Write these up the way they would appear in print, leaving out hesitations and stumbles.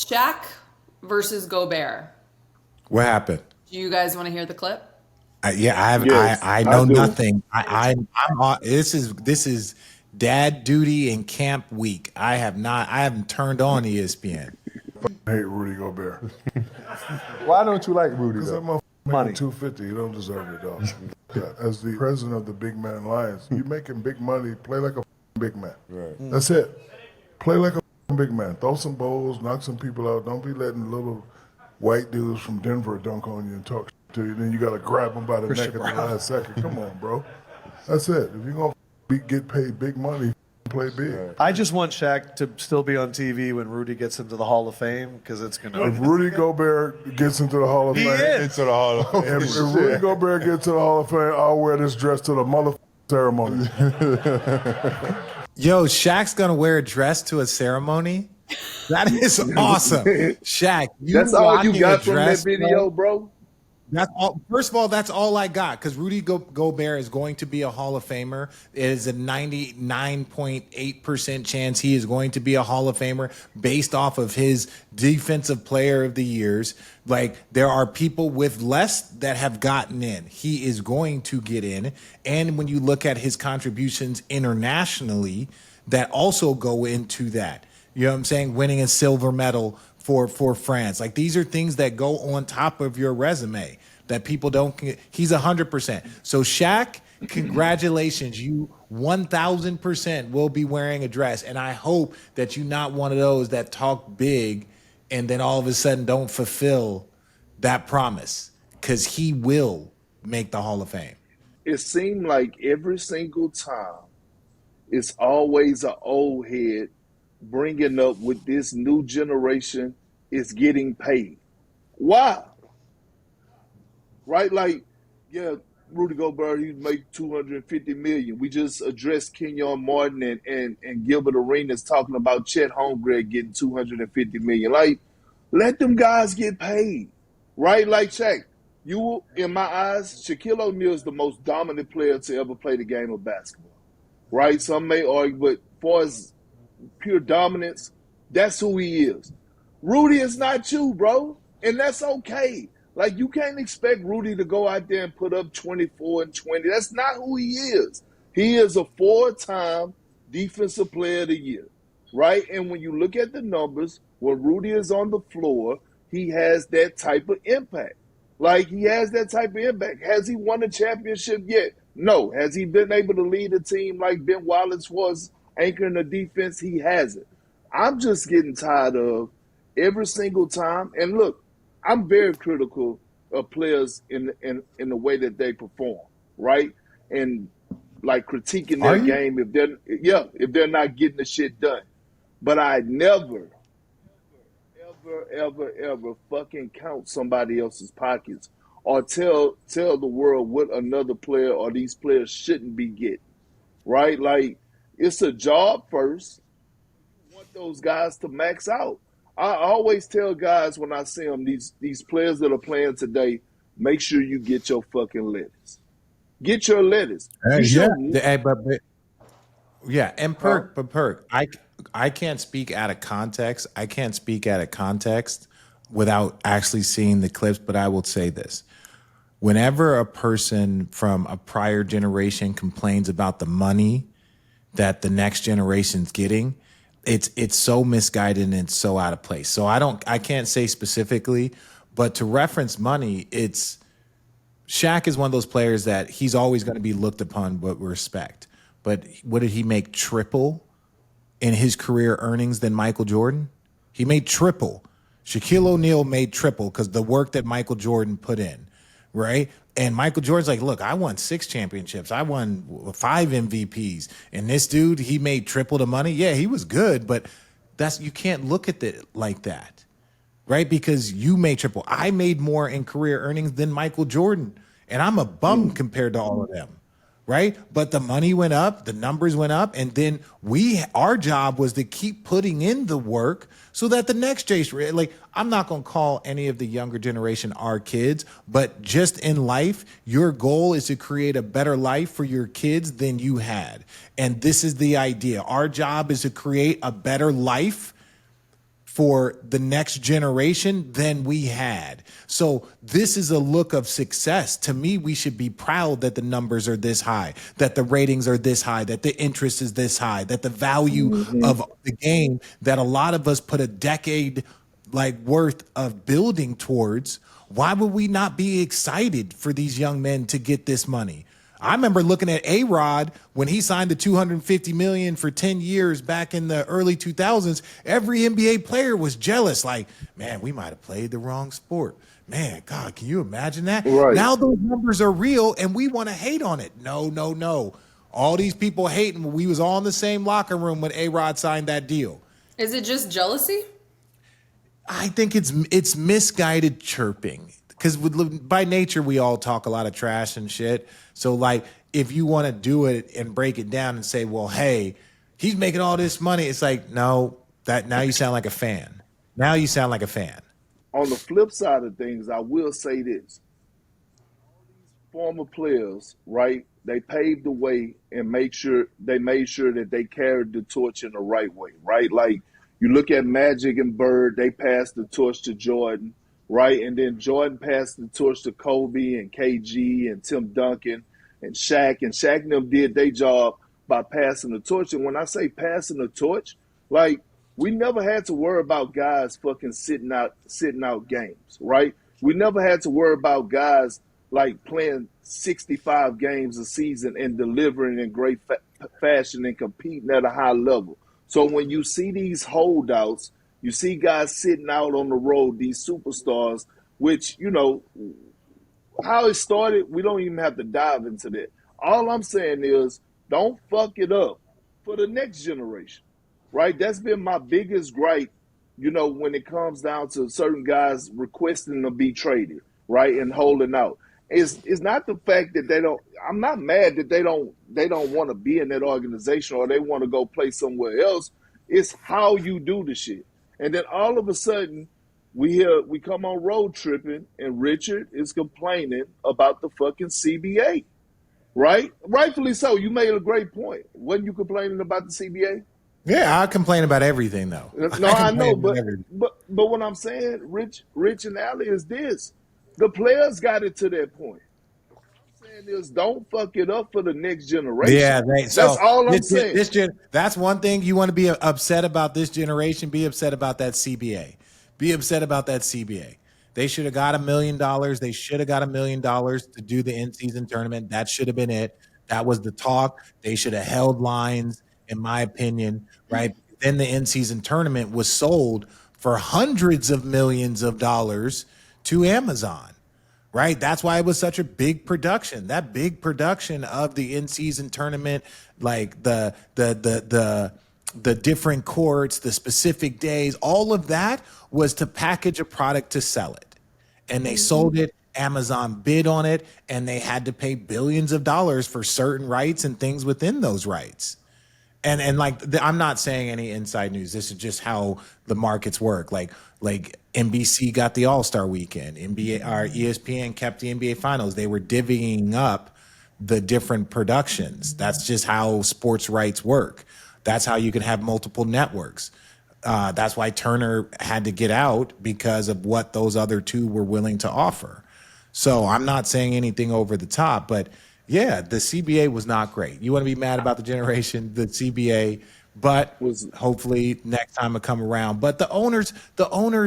Shaq versus Gobert. What happened? Do you guys want to hear the clip? Yeah, I have. Yes, I I know do. nothing. This is dad duty and camp week. I have not. I haven't turned on ESPN. Hate Rudy Gobert. Why don't you like Rudy Because that though? motherfucker Money. making 250, you don't deserve it, dog. Yeah, as the president of the Big Man Lions, you making big money, play like a big man. Right. That's it. Play like a big man. Throw some bowls, knock some people out. Don't be letting little white dudes from Denver dunk on you and talk to you. Then you got to grab them by the neck at the last second. Come on, bro. That's it. If you're going to get paid big money, play big. Right. I just want Shaq to still be on TV when Rudy gets into the Hall of Fame because it's going If to. Rudy Gobert gets into the Hall of He Fame, is. Into the Hall of Fame. if Rudy Gobert gets to the Hall of Fame, I'll wear this dress to the motherfucking ceremony. Yo, Shaq's gonna wear a dress to a ceremony. That is awesome, Shaq. You That's all you rocking a got from that dress, video, bro? bro? That's all. First of all, that's all I got because Rudy Gobert is going to be a Hall of Famer. It is a 99.8% chance he is going to be a Hall of Famer based off of his defensive player of the years. Like there are people with less that have gotten in. He is going to get in. And when you look at his contributions internationally, that also go into that. You know what I'm saying? Winning a silver medal for France. Like these are things that go on top of your resume that people don't. He's 100%. So Shaq, congratulations, you 1,000% will be wearing a dress, and I hope that you're not one of those that talk big and then all of a sudden don't fulfill that promise because he will make the Hall of Fame. It seemed like every single time it's always an old head bringing up with this new generation is getting paid. Why? Right? Like, yeah, Rudy Gobert, he make 250 million. We just addressed Kenyon Martin and Gilbert Arenas talking about Chet Holmgren getting 250 million. Like, let them guys get paid. Right? Like Shaq, you, in my eyes, Shaquille O'Neal is the most dominant player to ever play the game of basketball. Right? Some may argue, but as far as pure dominance, that's who he is. Rudy is not you, bro. And that's okay. Like, you can't expect Rudy to go out there and put up 24 and 20. That's not who he is. He is a four-time defensive player of the year, right? And when you look at the numbers, when Rudy is on the floor, he has that type of impact. Like, he has that type of impact. Has he won a championship yet? No. Has he been able to lead a team like Ben Wallace was anchoring the defense? He hasn't. I'm just getting tired of every single time. And look, I'm very critical of players in the way that they perform, right? And like critiquing Are their you? game if they're not getting the shit done. But I never, ever fucking count somebody else's pockets or tell the world what another player or these players shouldn't be getting, right? Like, it's a job first. You want those guys to max out. I always tell guys when I see them, these players that are playing today, make sure you get your fucking lettuce. Get your lettuce. You Yeah, should, yeah, and huh? Perk. I can't speak out of context. I can't speak out of context without actually seeing the clips. But I will say this: whenever a person from a prior generation complains about the money that the next generation's getting, it's so misguided and it's so out of place. So I can't say specifically, but to reference money, it's Shaq is one of those players that he's always going to be looked upon with respect. But what did he make triple in his career earnings than Michael Jordan? He made triple. Shaquille O'Neal made triple because the work that Michael Jordan put in, right? And Michael Jordan's like, look, I won 6 championships. I won 5 MVPs. And this dude, he made triple the money. Yeah, he was good, but you can't look at it like that, right? Because you made triple. I made more in career earnings than Michael Jordan. And I'm a bum compared to all of them, right? But the money went up, the numbers went up, and then our job was to keep putting in the work so that the next generation, like, I'm not going to call any of the younger generation our kids, but just in life, your goal is to create a better life for your kids than you had. And this is the idea. Our job is to create a better life for the next generation than we had. So this is a look of success. To me, we should be proud that the numbers are this high, that the ratings are this high, that the interest is this high, that the value of the game that a lot of us put a decade like worth of building towards. Why would we not be excited for these young men to get this money? I remember looking at A-Rod when he signed the $250 million for 10 years back in the early 2000s. Every NBA player was jealous. Like, man, we might have played the wrong sport. Man, God, can you imagine that? Right. Now those numbers are real and we want to hate on it. No. All these people hating. We was all in the same locker room when A-Rod signed that deal. Is it just jealousy? I think it's misguided chirping because by nature we all talk a lot of trash and shit. So like if you want to do it and break it down and say, well, hey, he's making all this money, it's like no, that now you sound like a fan. Now you sound like a fan. On the flip side of things, I will say this: former players, right? They paved the way and made sure that they carried the torch in the right way, right? Like. You look at Magic and Bird, they passed the torch to Jordan, right? And then Jordan passed the torch to Kobe and KG and Tim Duncan and Shaq. And Shaq and them did their job by passing the torch. And when I say passing the torch, like we never had to worry about guys fucking sitting out games, right? We never had to worry about guys like playing 65 games a season and delivering in great fashion and competing at a high level. So when you see these holdouts, you see guys sitting out on the road, these superstars, which, you know, how it started, we don't even have to dive into that. All I'm saying is don't fuck it up for the next generation, right? That's been my biggest gripe, you know, when it comes down to certain guys requesting to be traded, right, and holding out. It's not the fact that they don't. I'm not mad that they don't want to be in that organization or they want to go play somewhere else. It's how you do the shit. And then all of a sudden, we come on Road Trippin and Richard is complaining about the fucking CBA, right? Rightfully so. You made a great point. Wasn't you complaining about the CBA? Yeah, I complain about everything though. No, I know, but what I'm saying, Rich and Allie, is this. The players got it to that point. What I'm saying is don't fuck it up for the next generation. Yeah, that's all I'm saying. That's one thing you want to be upset about this generation. Be upset about that CBA. Be upset about that CBA. They should have got $1 million. They should have got $1 million to do the in-season tournament. That should have been it. That was the talk. They should have held lines, in my opinion, right? Then the in-season tournament was sold for hundreds of millions of dollars to Amazon, right? That's why it was such a big production. That big production of the in-season tournament, like the different courts, the specific days, all of that was to package a product to sell it. And they sold it. Amazon bid on it, and they had to pay billions of dollars for certain rights and things within those rights. And like I'm not saying any inside news. This is just how the markets work. Like NBC got the All-Star Weekend. ESPN kept the NBA Finals. They were divvying up the different productions. That's just how sports rights work. That's how you can have multiple networks. That's why Turner had to get out because of what those other two were willing to offer. So I'm not saying anything over the top, but yeah, the CBA was not great. You want to be mad about the generation, the CBA, but hopefully next time it come around. But the owners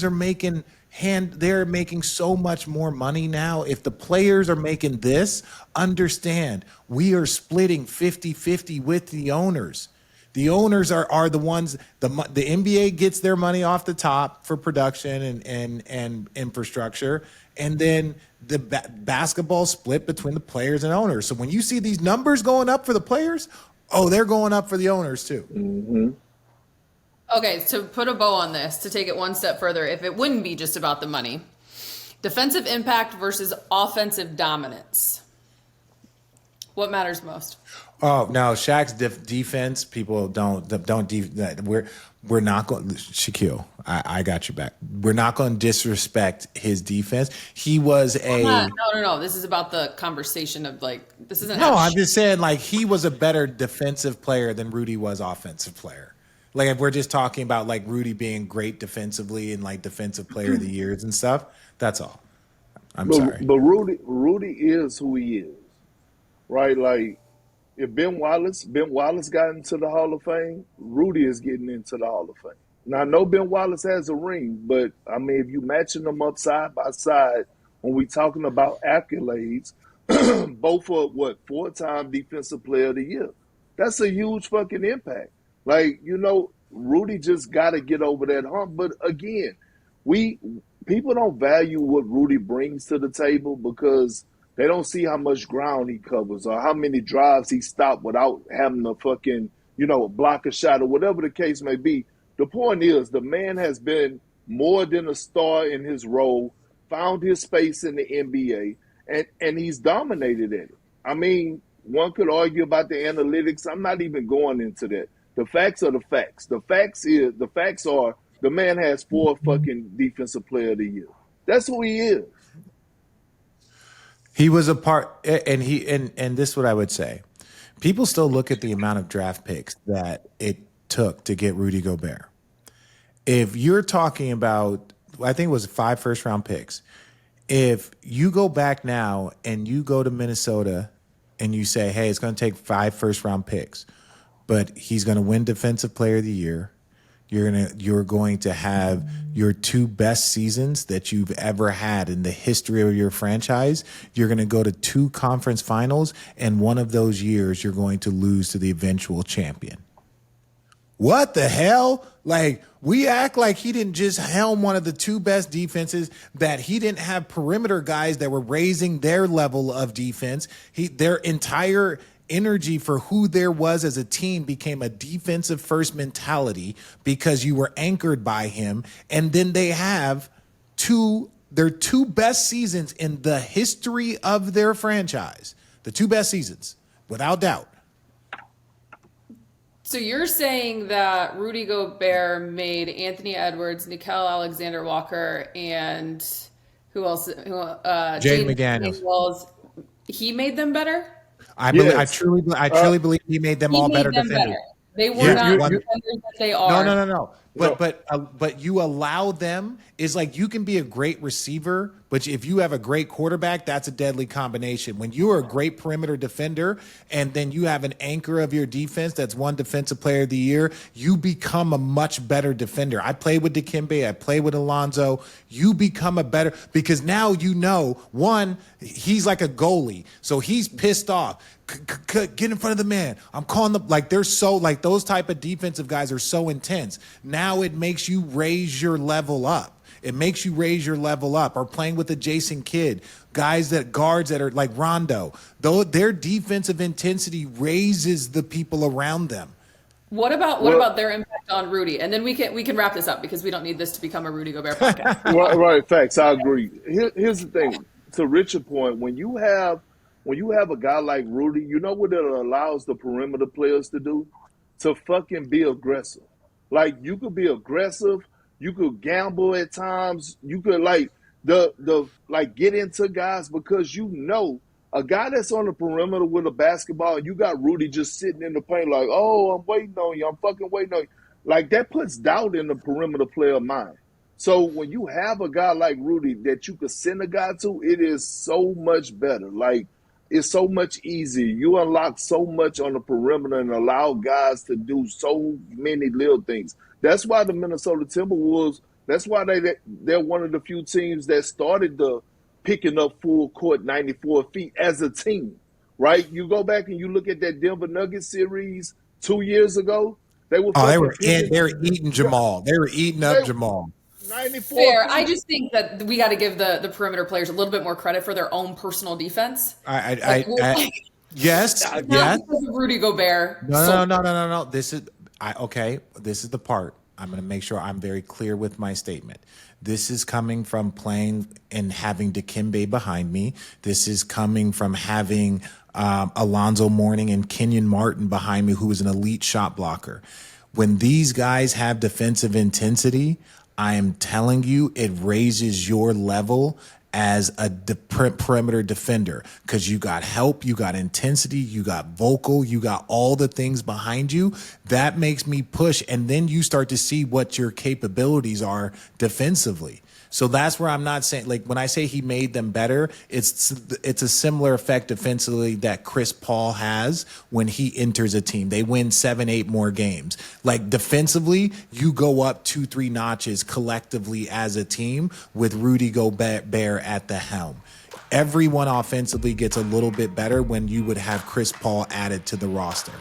are making they're making so much more money now. If the players are making this, understand we are splitting 50-50 with the owners. The owners are the ones, the NBA gets their money off the top for production and infrastructure, and then the basketball split between the players and owners. So when you see these numbers going up for the players, they're going up for the owners too. Mm-hmm. Okay, to put a bow on this, to take it one step further, if it wouldn't be just about the money, defensive impact versus offensive dominance. What matters most? Oh no, Shaq's defense. People don't. We're not going. Shaquille, I got your back. We're not going to disrespect his defense. He was No. This is about the conversation of this isn't. No, I'm just saying he was a better defensive player than Rudy was offensive player. Like if we're just talking about like Rudy being great defensively and like defensive player of the years and stuff, that's all. I'm sorry. But Rudy is who he is, right? Like if Ben Wallace got into the Hall of Fame, Rudy is getting into the Hall of Fame. Now I know Ben Wallace has a ring, but I mean if you matching them up side by side when we talking about accolades, both are what 4-time defensive player of the year. That's a huge fucking impact. Like, Rudy just gotta get over that hump. But again, we people don't value what Rudy brings to the table because they don't see how much ground he covers or how many drives he stopped without having to fucking, block a shot or whatever the case may be. The point is, the man has been more than a star in his role, found his space in the NBA, and he's dominated at it. I mean, one could argue about the analytics. I'm not even going into that. The facts are the facts. The facts are the man has 4 fucking defensive player of the year. That's who he is. He was a part, and this is what I would say. People still look at the amount of draft picks that it took to get Rudy Gobert. If you're talking about, I think it was 5 first-round picks. If you go back now and you go to Minnesota and you say, hey, it's going to take 5 first-round picks, but he's going to win Defensive Player of the Year. You're going to have your 2 best seasons that you've ever had in the history of your franchise. You're going to go to 2 conference finals, and one of those years you're going to lose to the eventual champion. What the hell? Like, we act like he didn't just helm one of the 2 best defenses, that he didn't have perimeter guys that were raising their level of defense. Their entire energy for who there was as a team became a defensive first mentality because you were anchored by him. And then they have their 2 best seasons in the history of their franchise. The 2 best seasons, without doubt. So you're saying that Rudy Gobert made Anthony Edwards, Nickeil Alexander-Walker, and who else? Jaden McDaniels. He made them better? I Yes. truly believe he made them all He better made them defenders. better. They were not the defenders that they are. No. But you allow them is like you can be a great receiver, but if you have a great quarterback, that's a deadly combination. When you are a great perimeter defender and then you have an anchor of your defense that's one defensive player of the year, you become a much better defender. I played with Dikembe. I played with Alonzo. You become a better because now one, he's like a goalie, so he's pissed off. Get in front of the man. I'm calling them like they're so like those type of defensive guys are so intense. Now it makes you raise your level up. It makes you raise your level up. Or playing with a Jason Kidd, guards that are like Rondo. Though their defensive intensity raises the people around them. What about their impact on Rudy? And then we can wrap this up because we don't need this to become a Rudy Gobert podcast. Right, facts. I agree. Here's the thing. To Richard's point, when you have a guy like Rudy, you know what it allows the perimeter players to do? To fucking be aggressive. Like, you could be aggressive. You could gamble at times. You could get into guys because a guy that's on the perimeter with a basketball and you got Rudy just sitting in the paint like, oh, I'm waiting on you. I'm fucking waiting on you. Like, that puts doubt in the perimeter player mind. So when you have a guy like Rudy that you could send a guy to, it is so much better. Like, it's so much easier. You unlock so much on the perimeter and allow guys to do so many little things. That's why the Minnesota Timberwolves, that's why they're one of the few teams that started the picking up full court 94 feet as a team, right? You go back and you look at that Denver Nuggets series 2 years ago. They were eating Jamal. They were eating up Jamal. 94 Fair. feet. I just think that we got to give the perimeter players a little bit more credit for their own personal defense. Yes. Not because of Rudy Gobert. No. This is the part. I'm going to make sure I'm very clear with my statement. This is coming from playing and having Dikembe behind me. This is coming from having Alonzo Mourning and Kenyon Martin behind me, who is an elite shot blocker. When these guys have defensive intensity, I am telling you, it raises your level as a perimeter defender because you got help, you got intensity, you got vocal, you got all the things behind you. That makes me push. And then you start to see what your capabilities are defensively. So that's where I'm not saying, like, when I say he made them better, it's a similar effect defensively that Chris Paul has when he enters a team. They win 7-8 more games. Like, defensively, you go up 2-3 notches collectively as a team with Rudy Gobert at the helm. Everyone offensively gets a little bit better when you would have Chris Paul added to the roster.